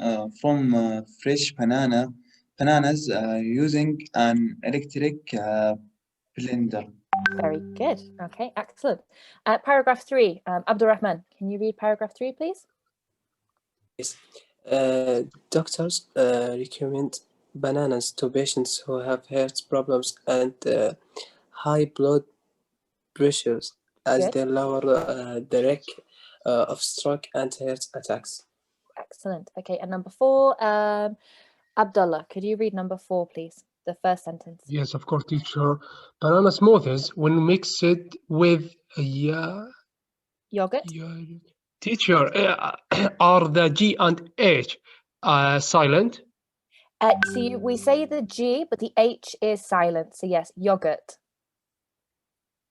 fresh bananas using an electric blender. Very good. Okay, excellent. Paragraph 3, Abdul Rahman, can you read paragraph 3, please? Yes. Doctors recommend bananas to patients who have heart problems and high blood pressures, as Good. they lower the risk of stroke and heart attacks. Excellent. Okay, and number 4, Abdullah, could you read number 4, please? The first sentence. Yes, of course, teacher. Banana smoothies, when mixed with Yogurt. Teacher, are the G and H silent? So we say the G, but the H is silent. So yes, yogurt.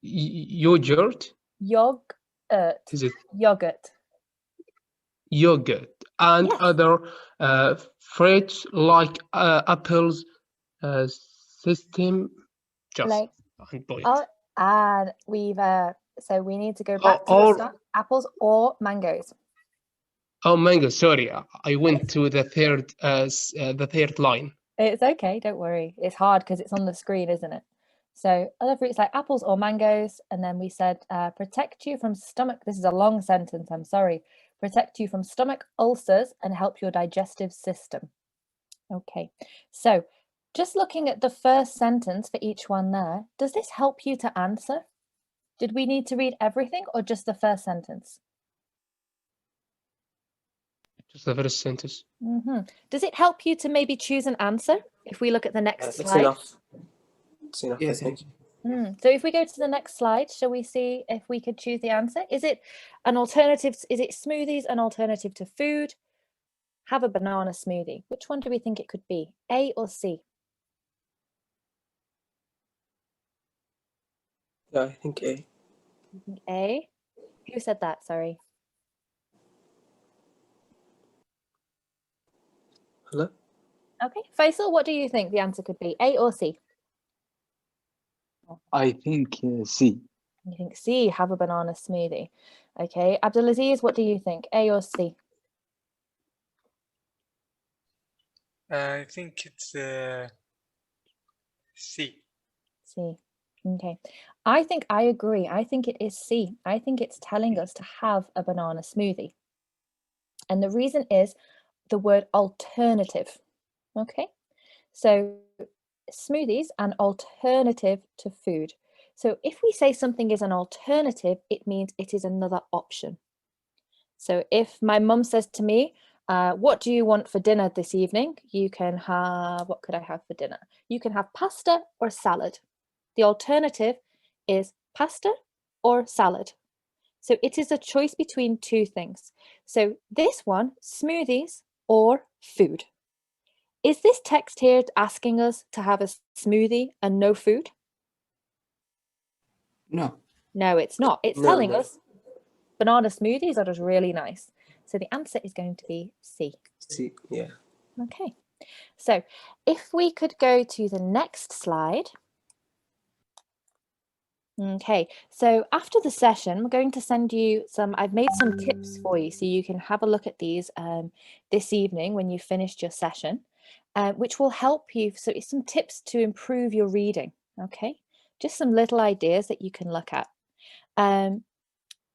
Yogurt? Yogurt. Is it Yogurt. yogurt? And Yes. other fruits like apples, system, just Like, and point. and we've so we need to go back to the start. Apples or mangoes. Oh, mango. Sorry, I went to the third line. It's okay, don't worry. It's hard because it's on the screen, isn't it? So other fruits like apples or mangoes, and then we said protect you from stomach. This is a long sentence, I'm sorry. Protect you from stomach ulcers and help your digestive system. Okay, so just looking at the first sentence for each one there, does this help you to answer? Did we need to read everything or just the first sentence? Just the first sentence. Does it help you to maybe choose an answer? If we look at the next slide. Enough. It's enough, Yes. I think. So if we go to the next slide, shall we see if we could choose the answer? Is it an alternative? Is it smoothies an alternative to food? Have a banana smoothie. Which one do we think it could be? A or C? Yeah, I think A. A? Who said that? Sorry. Hello? Okay. Faisal, what do you think the answer could be? A or C? I think C. You think C, have a banana smoothie. Okay. Abdulaziz, what do you think? A or C? I think it's C. C. Okay. I think I agree. I think it is C. I think it's telling us to have a banana smoothie. And the reason is the word alternative. Okay. So smoothies, an alternative to food. So if we say something is an alternative, it means it is another option. So if my mum says to me, what do you want for dinner this evening? You can have, what could I have for dinner? You can have pasta or salad. The alternative is pasta or salad. So it is a choice between two things. So this one, smoothies or food. Is this text here asking us to have a smoothie and no food? No. No, it's not. It's No, telling no. us banana smoothies are just really nice. So the answer is going to be C. C, yeah. Okay. So if we could go to the next slide. Okay, so after the session, we're going to send you some, I've made some tips for you so you can have a look at these this evening when you've finished your session, which will help you. So it's some tips to improve your reading, okay? Just some little ideas that you can look at.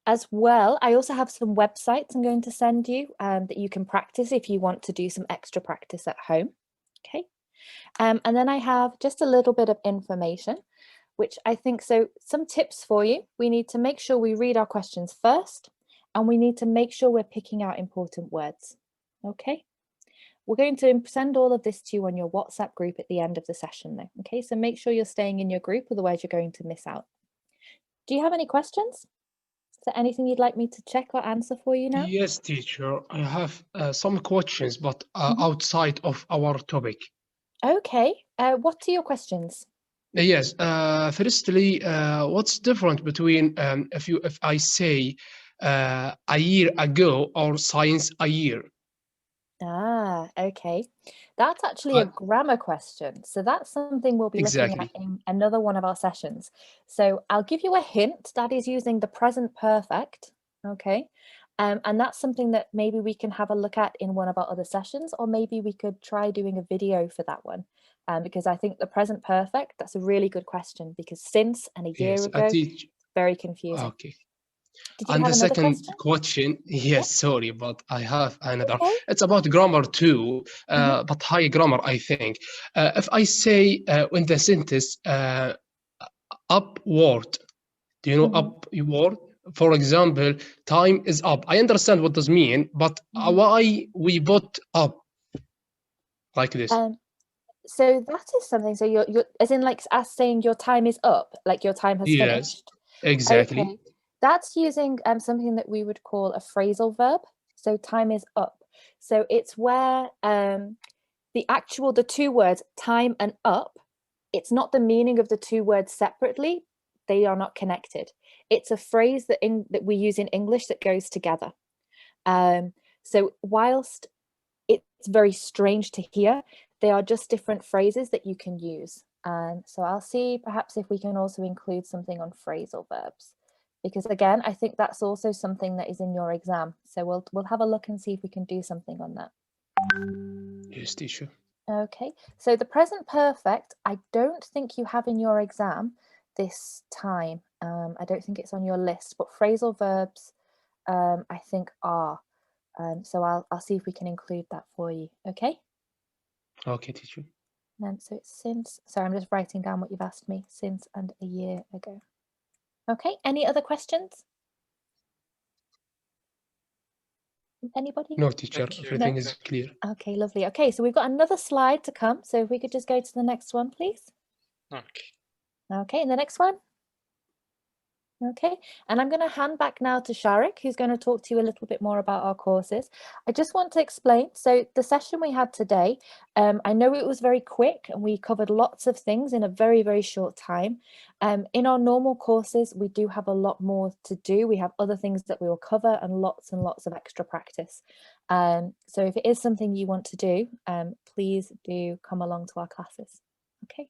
As well, I also have some websites I'm going to send you that you can practice if you want to do some extra practice at home, okay? And then I have just a little bit of information which I think, so some tips for you. We need to make sure we read our questions first, and we need to make sure we're picking out important words, okay? We're going to send all of this to you on your WhatsApp group at the end of the session though, okay? So make sure you're staying in your group, otherwise you're going to miss out. Do you have any questions? Is there anything you'd like me to check or answer for you now? Yes, teacher. I have some questions, but outside of our topic. Okay, what are your questions? Yes. Firstly, what's different between if I say a year ago or science a year? Ah, okay. That's actually a grammar question. So that's something we'll be looking at in another one of our sessions. So I'll give you a hint. That is using the present perfect, okay? And that's something that maybe we can have a look at in one of our other sessions, or maybe we could try doing a video for that one. Because I think the present perfect, that's a really good question, because since and a year ago, very confusing. Okay. Did you And have the another second question, yes, sorry, but I have another. It's about grammar too, but high grammar, I think. If I say in the sentence, upward, do you know upward? For example, time is up. I understand what does mean, but why we put up like this? So that is something. So you're as in like as saying your time is up, like your time has finished. Exactly. Okay. That's using something that we would call a phrasal verb. So time is up. So it's where the two words time and up, it's not the meaning of the two words separately. They are not connected. It's a phrase that we use in English that goes together. So whilst it's very strange to hear, they are just different phrases that you can use. So I'll see perhaps if we can also include something on phrasal verbs, because again, I think that's also something that is in your exam. So we'll have a look and see if we can do something on that. Yes, teacher. Okay, so the present perfect, I don't think you have in your exam this time. I don't think it's on your list, but phrasal verbs, I think are. So I'll see if we can include that for you. Okay. Okay, teacher. So it's since. Sorry, I'm just writing down what you've asked me. Since and a year ago. Okay. Any other questions? Anybody? No, teacher. Everything is clear. Okay, lovely. Okay, so we've got another slide to come. So if we could just go to the next one, please. Okay. Okay, and the next one. Okay, and I'm going to hand back now to Sharik, who's going to talk to you a little bit more about our courses. I just want to explain, so the session we had today, I know it was very quick and we covered lots of things in a very, very short time. In our normal courses, we do have a lot more to do. We have other things that we will cover and lots of extra practice. So if it is something you want to do, please do come along to our classes. Okay.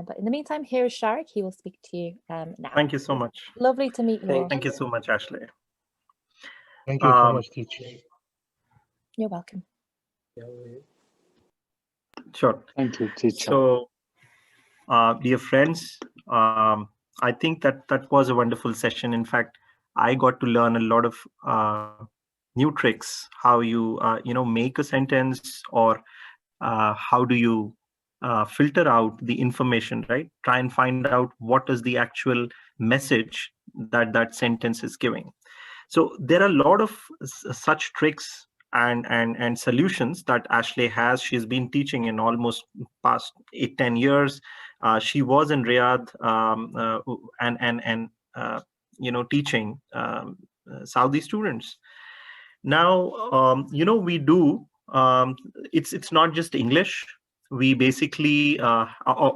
But in the meantime, here is Sharik. He will speak to you now. Thank you so much. Lovely to meet you all. Thank you so much, Ashley. Thank you so much, teacher. You're welcome. Sure. Thank you, teacher. So, dear friends, I think that was a wonderful session. In fact, I got to learn a lot of new tricks, how you make a sentence, or how do you filter out the information, right? Try and find out what is the actual message that sentence is giving. So there are a lot of such tricks and solutions that Ashley has. She's been teaching in almost past 8-10 years. She was in Riyadh and teaching Saudi students. Now we do. It's not just English. We basically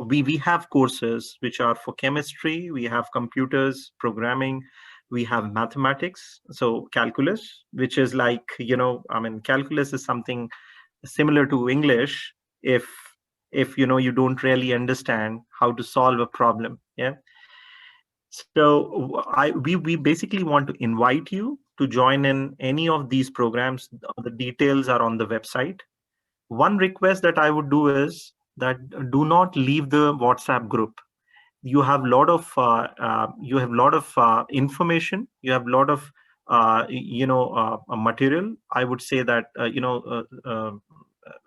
we have courses which are for chemistry. We have computers, programming. We have mathematics, so calculus, which is like, calculus is something similar to English if you don't really understand how to solve a problem. Yeah. So we basically want to invite you to join in any of these programs. The details are on the website. One request that I would do is that do not leave the WhatsApp group. You have a lot of information. You have a lot of material. I would say that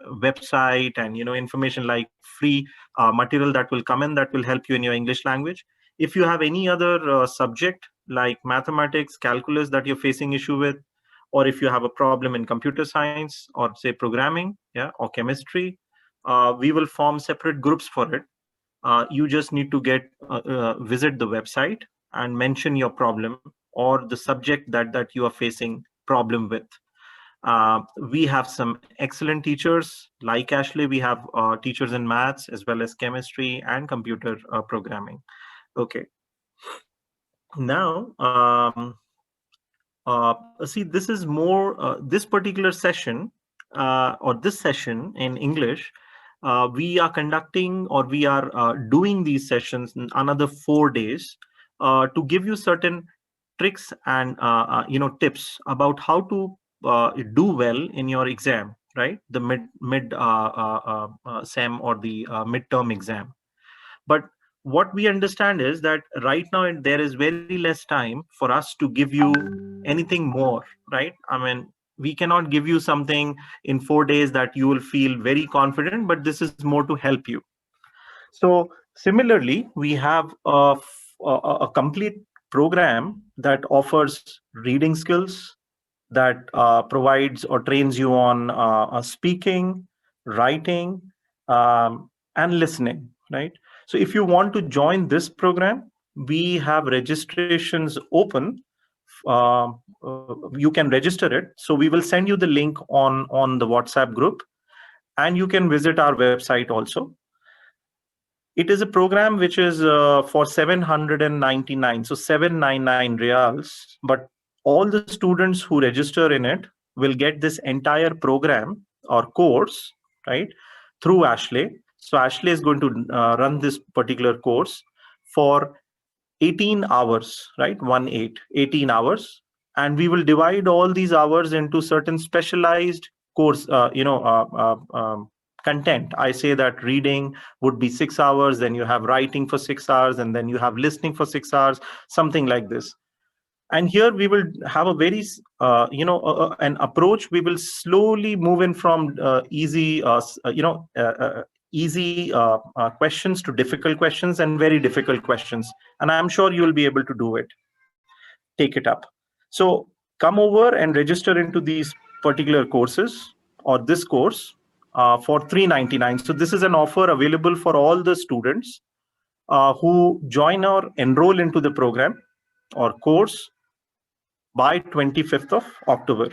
website and information like free material that will come in that will help you in your English language. If you have any other subject like mathematics, calculus that you're facing issue with, or if you have a problem in computer science or say programming, yeah, or chemistry, we will form separate groups for it. You just need to visit the website and mention your problem or the subject that you are facing problem with. We have some excellent teachers like Ashley. We have teachers in maths as well as chemistry and computer programming. Okay. Now, see, this is more this particular session or this session in English. We are conducting or we are doing these sessions in another 4 days to give you certain tricks and tips about how to do well in your exam, right? The mid SEM or the midterm exam. But what we understand is that right now there is very less time for us to give you anything more, right? I mean, we cannot give you something in 4 days that you will feel very confident, but this is more to help you. So similarly, we have a complete program that offers reading skills, that provides or trains you on speaking, writing, and listening, right? So if you want to join this program, we have registrations open. You can register it. So we will send you the link on the WhatsApp group, and you can visit our website also. It is a program which is for 799, so 799 reals, but all the students who register in it will get this entire program or course, right, through Ashley. So Ashley is going to run this particular course for 18 hours, right? 18 hours. And we will divide all these hours into certain specialized course, content. I say that reading would be 6 hours, then you have writing for 6 hours, and then you have listening for 6 hours, something like this. And here we will have a very, an approach. We will slowly move in from easy questions to difficult questions and very difficult questions. And I'm sure you'll be able to do it. Take it up. So come over and register into these particular courses or this course for $399. So this is an offer available for all the students who join or enroll into the program or course by 25th of October.